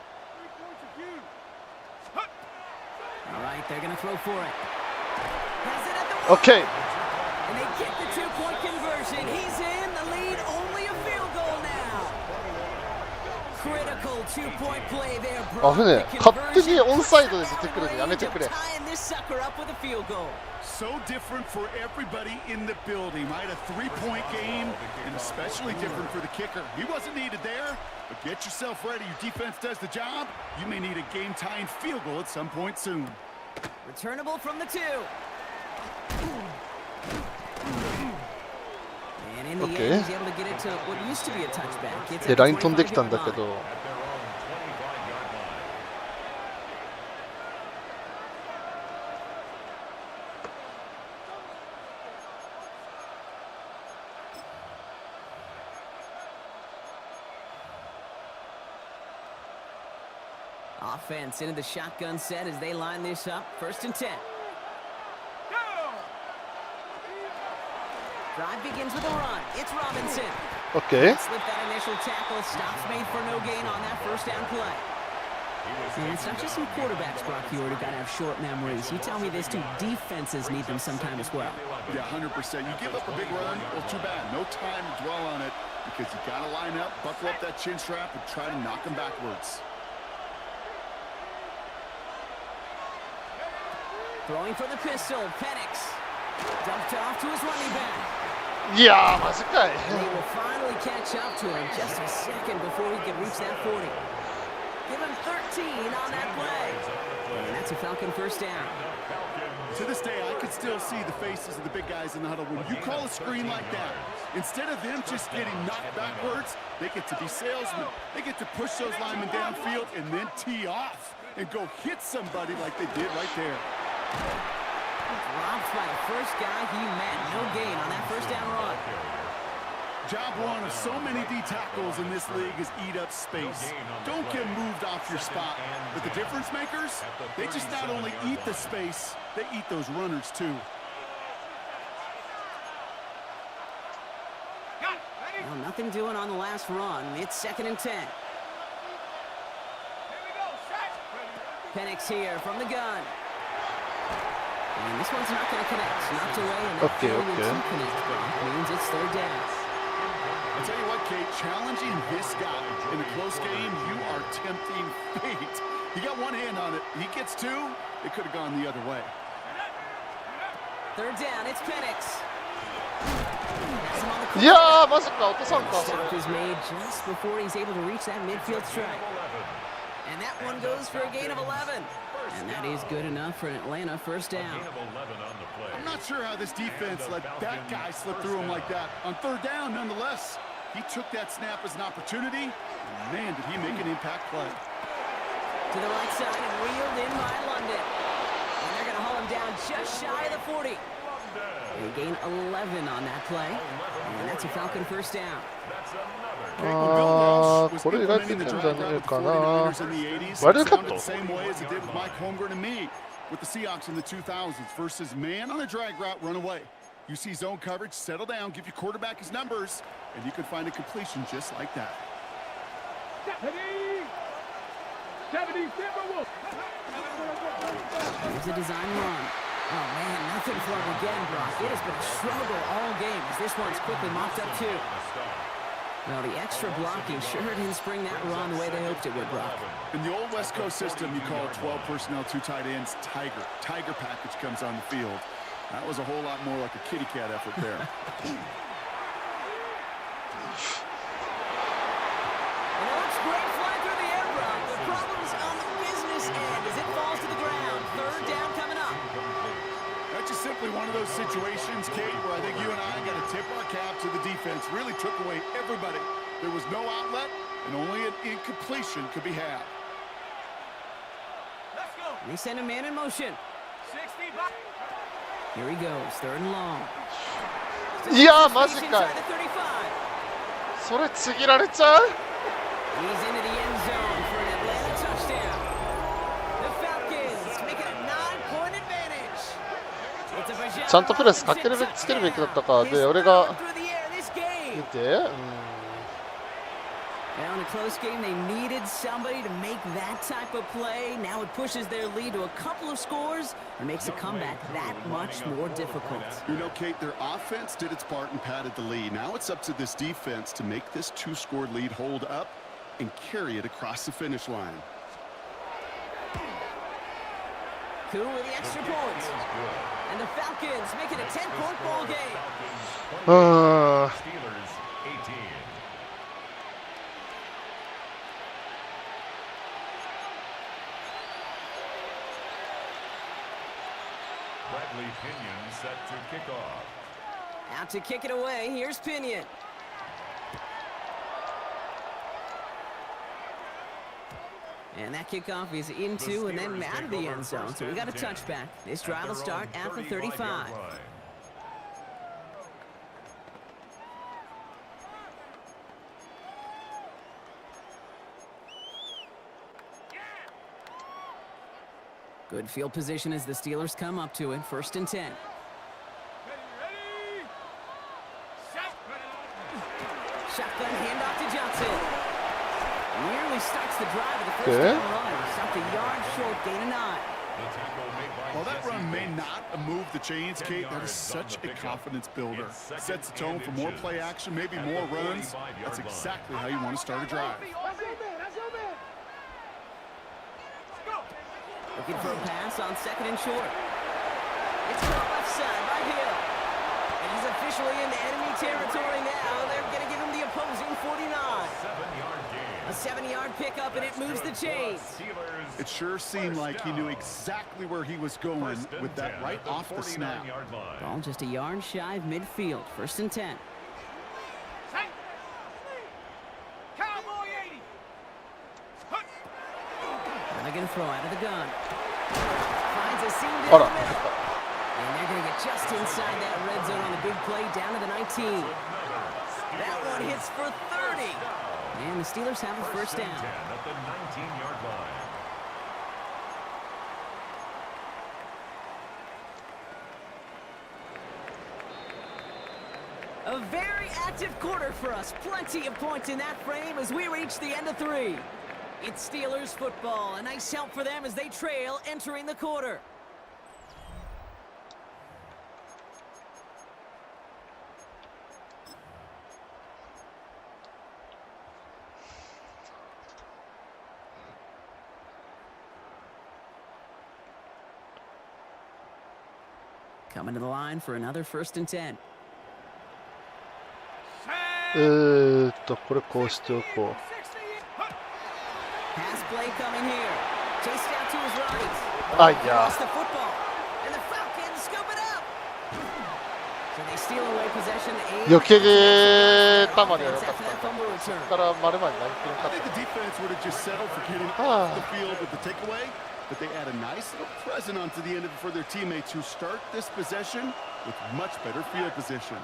All right, they're going to throw for it. Has it at the オッケー。 And they get the two-point conversion. He's in the lead, only a field goal now. Critical two-point play there, Brock. 危ねえ。勝手にオンサイドで出てくるのやめてくれ。 Tying this sucker up with a field goal. So different for everybody in the building, right? A three-point game, and especially different for the kicker. He wasn't needed there, but get yourself ready. Your defense does the job. You may need a game-tying field goal at some point soon. Returnable from the 2. And in the Okay. end, he's able to get it to what used to be a touchback. It's で、 at the ライン飛んできたんだ 25-yard け line. ど。Offense into the shotgun set as they line this up. First and 10. Drive begins with a run. It's Robinson. オッケー。 Slip that initial tackle. Stops made for no gain on that first down play. And it's not just some quarterbacks, Brock, you already got to have short memories. You tell me this too. Defenses need them sometime as well. Yeah, 100%. You give up a big run, well, too bad. No time to dwell on it because you got to line up, buckle up that chin strap, and try to knock him backwards. Throwing for the pistol, Penix. Dumped off to his running back. いやー、マジかい。 And they will finally catch up to him just a second before he can reach that 40. Give him 13 on that play. And that's a Falcon first down. To this day, I can still see the faces of the big guys in the huddle. When you call a screen like that, instead of them just getting knocked backwards, they get to be salesmen. They get to push those linemen downfield and then tee off and go hit somebody like they did right there. Dropped by the first guy he met. No gain on that first down run. Job one of so many D tackles in this league is eat up space. Don't get moved off your spot. But the difference makers, they just not only eat the space, they eat those runners too. Well, nothing doing on the last run. It's 2nd and 10. Penix here from the gun. And this one's not going to connect. Knocked away, and that failure to connect means it's 3rd down. I'll tell you what, Kate, challenging this guy in a close game, you are tempting fate. He got one hand on it. He gets two, it could have gone the other way. 3rd down, it's Penix. いやー、マジか、落とさんか、それ。 Stop is made just before he's able to reach that midfield strike. And that one goes for a gain of 11. And that is good enough for an Atlanta first down. I'm not sure how this defense let that guy slip through him like that. On 3rd down, nonetheless, he took that snap as an opportunity. And man, did he make an impact play. To the right side and wheeled in by London. And they're going to haul him down just shy of the 40. They gain 11 on that play. And that's a Falcon first down. あー、これ意外といけんじゃねえかな。ワイルドカット Same way as it did with Mike Holmgren and me with the Seahawks in the 2000s versus man on a drag route, run away. You see zone coverage, settle down, give your quarterback his numbers, and you can find a completion just like that. 70 Timberwolves. Here's a design run. Oh, man, nothing for him again, Brock. It has been a struggle all game as this one's quickly mopped up, too. Well, the extra blocking sure didn't spring that run the way they hoped it would, Brock. In the old West Coast system, you call 12 personnel, 2 tight ends, Tiger. Tiger package comes on the field. That was a whole lot more like a kitty cat effort there. And it looks great flying through the air, Brock. The problem's on the business end as it falls to the ground. 3rd down coming up. That's just simply one of those situations, Kate, where I think you and I got to tip our cap to the defense. Really took away everybody. There was no outlet, and only an incompletion could be had. Let's go. They send a man in motion. 60 back. Here he goes, 3rd and long. いやー、マジ He's かい。 inside the 35. それちぎられちゃう。 He's into the end zone for an Atlanta touchdown. The Falcons make it a 9-point advantage. It's a Bajal ちゃんとプレスかけるべきつけるべきだったかで、俺が through the air this game. 見て、Now in a close game, they needed somebody to make that type of play. Now it pushes their lead to a couple of scores and makes the comeback that much more difficult. You know, Kate, their offense did its part and padded the lead. Now it's up to this defense to make this 2-score lead hold up and carry it across the finish line. Cool with the extra point. And the Falcons make it a 10-point ball game. うん。 Steelers 18. Bradley Pinion set to kick off. Out to kick it away, here's Pinion. And that kickoff is into and then out of the end zone, so we got a touchback. This drive will start at the 35. Good field position as the Steelers come up to it, 1st and 10. Ready. Set. Shotgun handoff to Johnson. Nearly starts the drive of the first down run. Stopped a yard short, gain of 9. While that run may not move the chains, Kate, that is such a confidence builder. Sets the tone for more play action, maybe more runs. That's exactly how you want to start a drive. Looking for a pass on 2nd and short. It's caught left side by Hill. And He's officially in enemy territory now. They're going to give him the opposing 49. 7-yard gain. A 7-yard pickup, and it moves the chains. It sure seemed like he knew exactly where he was going with that right off the snap. Ball just a yard shy of midfield. 1st and 10. Cowboy 80. Now they're going to throw out of the gun. Finds a seam down Hold the on. middle. And they're going to get just inside that red zone on the big play down to the 19. That one hits for 30. And the Steelers have a 1st down. At the 19-yard line. A very active quarter for us. Plenty of points in that frame as we reach the end of 3. It's Steelers football. A nice help for them as they trail entering the quarter. Coming to the line for another 1st and 10. これこうしておこう。 Pass play coming here. Chased out to his right. あ、いや Lost the football. And the Falcons scoop it up. So they steal away possession. 余計球までは良かっ After that た。 fumble そ return. こから丸々投げきれなか I っ think the defense would have just settled for getting Ah. off the field with the takeaway, but they add a nice little present onto the end of it for their teammates who start this possession with much better field position.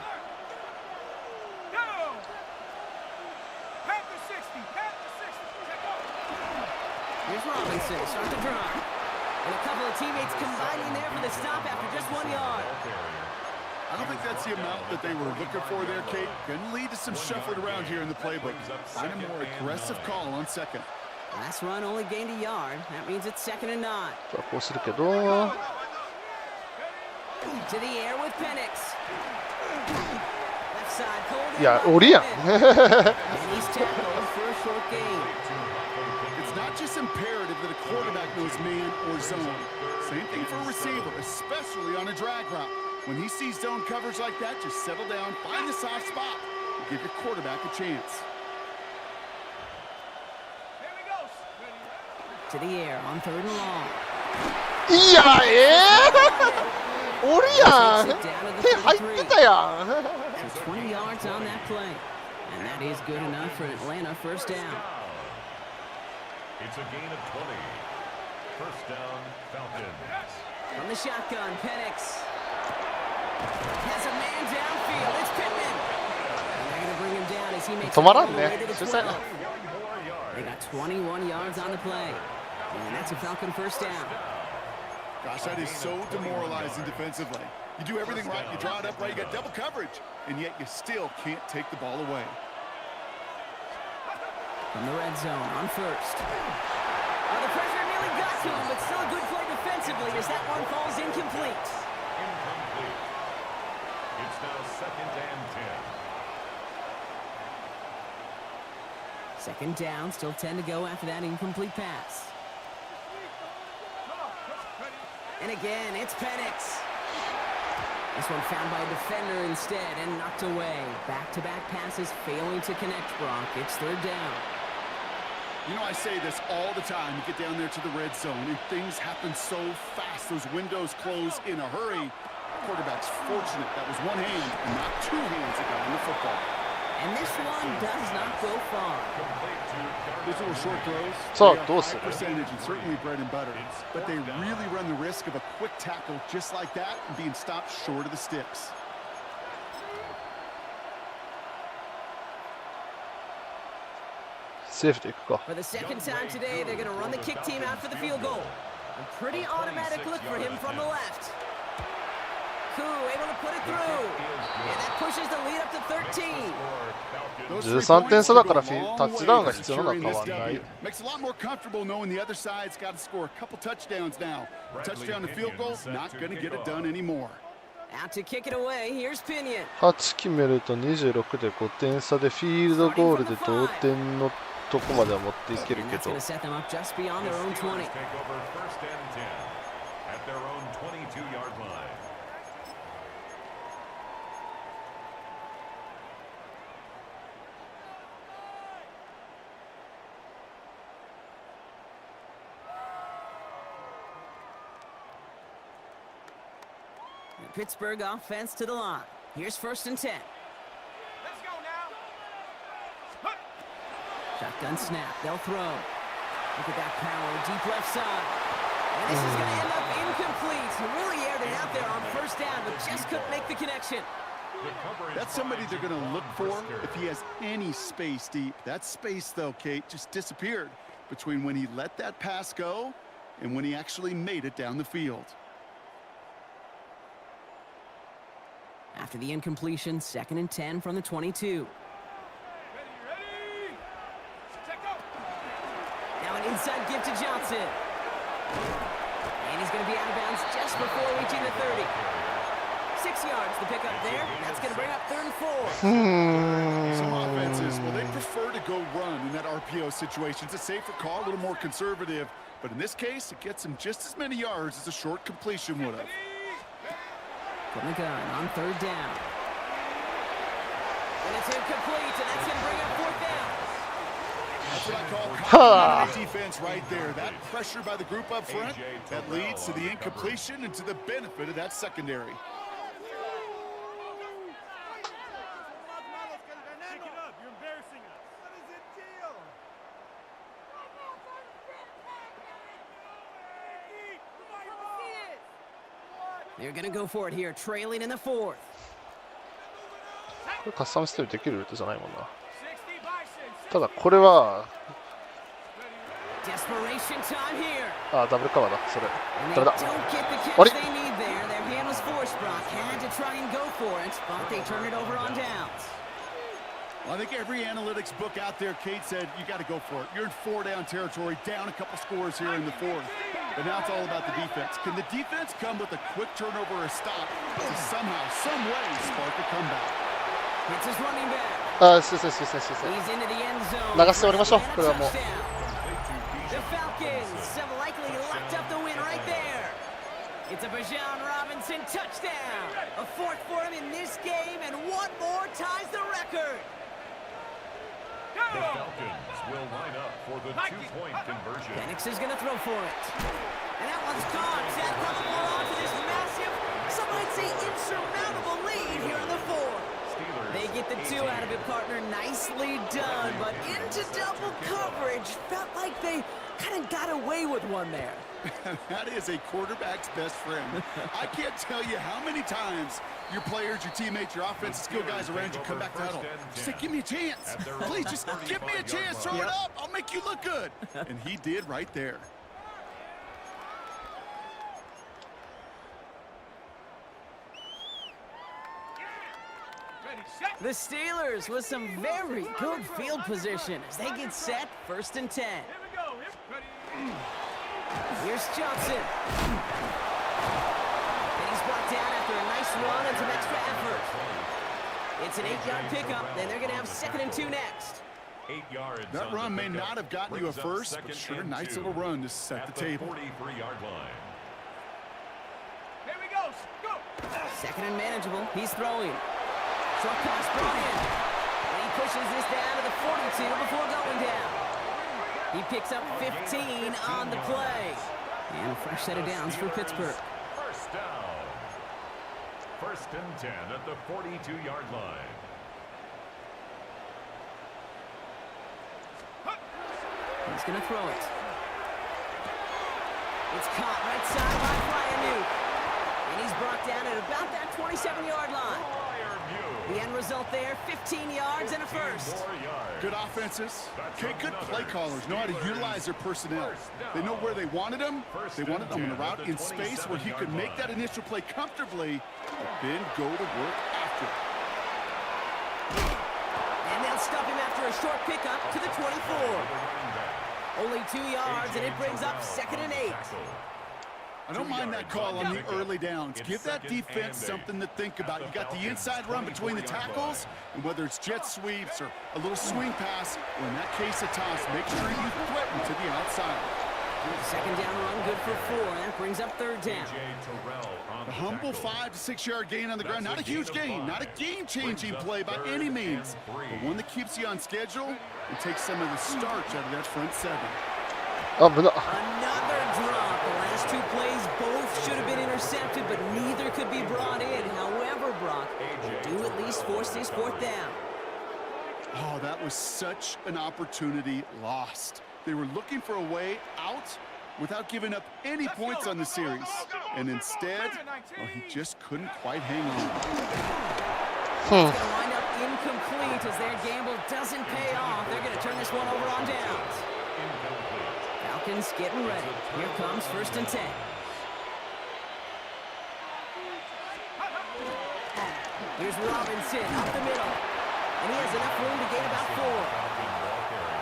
Go. Pat the 60. Pat the 60. Check out. Here's Robinson. Start the drive. And a couple of teammates combining there for the stop after just 1 yard. I don't think that's the amount that they were looking for there, Kate. Going to lead to some shuffling around here in the playbook. Find a more aggressive call on 2nd. Last run only gained a yard. That means it's 2nd and 9. た。こうするけど、 To the air with Penix. Left side pulled in. いや、折りやん。 And he's tackled for a short gain. It's not just imperative that a quarterback knows man or zone. Same thing for a receiver, especially on a drag route. When he sees zone coverage like that, just settle down, find the soft spot, and give your quarterback a chance. Here he goes. To the air on 3rd and long. いや、折りやん。手入ってたやん。 So 20 yards on that play. And that is good enough for Atlanta 1st down. It's a gain of 20. 1st down, Falcons. From the shotgun, Penix. Has a man downfield. It's Pittman. And they're going to bring him down as he makes 止まらん it all the way ね。 to the 主催 12. They got 21 yards on the play. And that's a Falcon 1st down. Gosh, that is so demoralizing defensively. You do everything right, you draw it up right, you got double coverage, and yet you still can't take the ball away. From the red zone on 1st. Well, the pressure nearly got to him, but still a good play defensively as that one falls incomplete. Incomplete. It's now 2nd and 10. 2nd down, still 10 to go after that incomplete pass. And again, it's Penix. This one found by a defender instead and knocked away. Back-to-back passes failing to connect, Brock. It's 3rd down. You know, I say this all the time. You get down there to the red zone, and things happen so fast. Those windows close in a hurry. Quarterback's fortunate that was one hand and not two hands that got on the football. And this one does not go far. Those little short throws, So, they are those- high percentage and certainly bread and butter. But they really run the risk of a quick tackle just like that and being stopped short of the sticks. セーフでいくか。 For the 2nd time today, they're going to run the kick team out for the field goal. A pretty automatic look for him from the left. Koo able to put it through. And that pushes the lead up to 13. Those 13点差だから3 points go a long タッチダウンが way to 必要なの securing は this 変わんない W. Makes it a lot more comfortable knowing the other side's got to score a couple touchdowns now. Touchdown to field goal, not going to get it done anymore. Out to kick it away, here's Pinion. 8決めると26で5点差でフィールドゴールで同点のとこまでは持っていける And け that's ど going to set them up just beyond their own 20. Take over 1st and 10 at their own 22-yard line. Pittsburgh offense to the line. Here's 1st and 10. Let's go now. Shotgun snap. They'll throw. Look at that power deep left side. And this is going to end up incomplete. Really aired it out there on 1st down, but just couldn't make the connection. That's somebody they're going to look for if he has any space deep. That space, though, Kate, just disappeared between when he let that pass go and when he actually made it down the field. After the incompletion, 2nd and 10 from the 22. Ready. Check go. Now an inside give to Johnson. And he's going to be out of bounds just before reaching the 30. 6 yards the pickup there. That's going to bring up 3rd and 4. Some offenses, well, they prefer to go run in that RPO situation. It's a safer call, a little more conservative. But in this case, it gets him just as many yards as a short completion would have. From the gun on 3rd down. And it's incomplete, and that's going to bring up 4th down. That's what I call confident defense right there. That pressure by the group up front, that leads to the incompletion and to the benefit of that secondary. They're going to go for it here, trailing in the 4th. これカスタムステルできるルートじゃないもんな。ただこれは Desperation time here. あ、ダブルカバーだ。それ And they ダメだ。 don't get the catch 終わり they need there. Their hand was forced, Brock. Had to try and go for it, but they turn it over on downs. Well, I think every analytics book out there, Kate said, you got to go for it. You're in 4-down territory, down a couple scores here in the 4th. But now it's all about the defense. Can the defense come with a quick turnover or a stop to somehow, some way, spark a comeback? It's his running back. あ、すいません、すいません、すいません。 He's into the end zone. 流しておりましょう。これはもう。 The Falcons have likely locked up the win right there. It's a Bijan Robinson touchdown. A 4th for him in this game, and 1 more ties the record. The Falcons will line up for the 2-point conversion. Penix is going to throw for it. And that one's gone. Seth on the ball onto this massive, some might say insurmountable lead here on the 4th. They get the 2 out of it, partner. Nicely done, but into double coverage. Felt like they kind of got away with one there. That is a quarterback's best friend. I can't tell you how many times your players, your teammates, your offensive skill guys around you come back to huddle. Just say, give me a chance. Please just give me a chance. Throw it up. I'll make you look good. And he did right there. The Steelers with some very good field position as they get set, 1st and 10. Here's Johnson. And he's brought down after a nice run and some extra effort. It's an 8-yard pickup, then they're going to have 2nd and 2 next. 8 yards. That run may not have gotten you a first, but sure, nice little run to set the table. 43-yard line. Here we go. Go. 2nd and manageable. He's throwing. Short pass brought in. And he pushes this down to the 42 before going down. He picks up 15 on the play. And a fresh set of downs for Pittsburgh. First down. 1st and 10 at the 42-yard line. He's going to throw it. It's caught right side by Fryermuth. And he's brought down at about that 27-yard line. The end result there, 15 yards and a first. Good offenses, okay, good play callers know how to utilize their personnel. They know where they wanted them. They wanted them on a route in space where he could make that initial play comfortably, but then go to work after. And they'll stop him after a short pickup to the 24. Only 2 yards, and it brings up 2nd and 8. I don't mind that call on the early downs. Give that defense something to think about. You got the inside run between the tackles, and whether it's jet sweeps or a little swing pass, or in that case a toss, make sure you threaten to the outside. 2nd down run, good for 4. That brings up 3rd down. The humble 5 to 6 yard gain on the ground. Not a huge gain, not a game-changing play by any means, but one that keeps you on schedule and takes some of the starch out of that front 7.あ、無駄。 Another drop. last two plays both should have been intercepted, but neither could be brought in. However, Brock, they do at least force this fourth down. Oh, that was such an opportunity lost. They were looking for a way out without giving up any points on the series. And instead, well, he just couldn't quite hang on. It's going to wind up incomplete as their gamble doesn't pay off. They're going to turn this one over on downs. Falcons getting ready. Here comes 1st and 10. Here's Robinson up the middle. And he has enough room to gain about 4.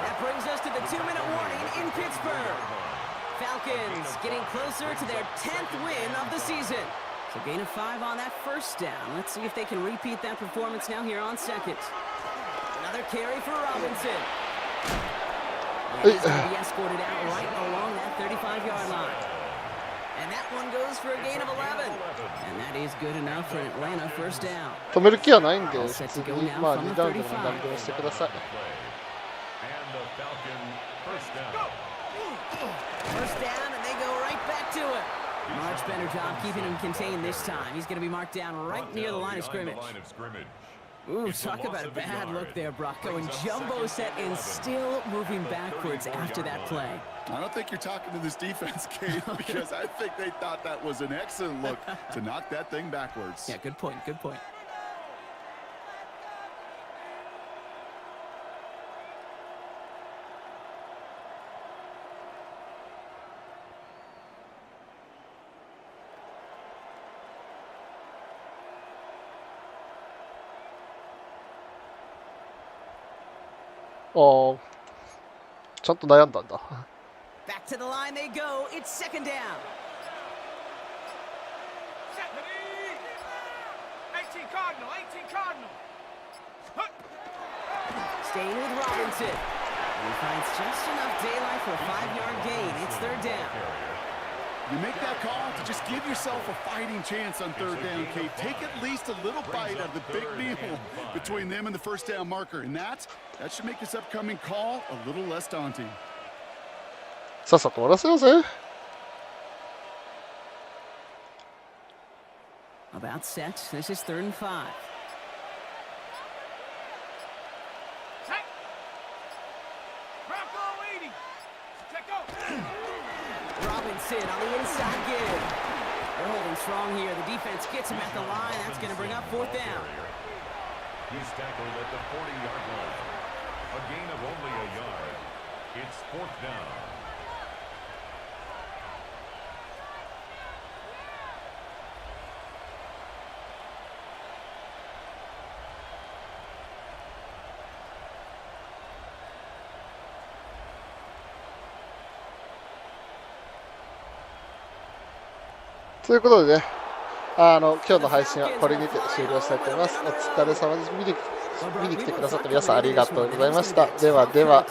That brings us to the 2-minute warning in Pittsburgh. Falcons getting closer to their 10th win of the season. So gain of 5 on that first down. Let's see if they can repeat that performance now here on second. Another carry for Robinson. And he's going to be escorted out right along that 35-yard line. And that one goes for a gain of 11. And that is good enough for Atlanta first down. 止める気はないんで、普通にまあ2ダウンでも何でもしてください。First down, and they go right back to it. Much better job keeping him contained this time. He's going to be marked down right near the line of scrimmage. Ooh, talk about a bad look there, Brock. Going jumbo set and still moving backwards after that play. I don't think you're talking to this defense, Kate, because I think they thought that was an excellent look to knock that thing backwards. Yeah, good point, good point. Oh, ちゃんと悩んだんだ。Back to the line they go. It's 2nd down. 18 Cardinal, 18 Cardinal. Staying with Robinson. He finds just enough daylight for a 5-yard gain. It's 3rd down. You make that call to just give yourself a fighting chance on 3rd down, Kate. Take at least a little bite out of the big meal between them and the 1st down marker. And that should make this upcoming call a little less daunting. さっさと終わらせようぜ。About set. This is 3rd and 5. Check. Bronco 80. Check out. Robinson on the inside give. They're holding strong here. The defense gets him at the line. That's going to bring up 4th down. He's tackled at the 40-yard line. A gain of only a yard. It's 4th down. To いうことでね、今日の配信はこれにて終了したいと思います。お疲れ様です。見に来てくださった皆さんありがとうございました。ではでは。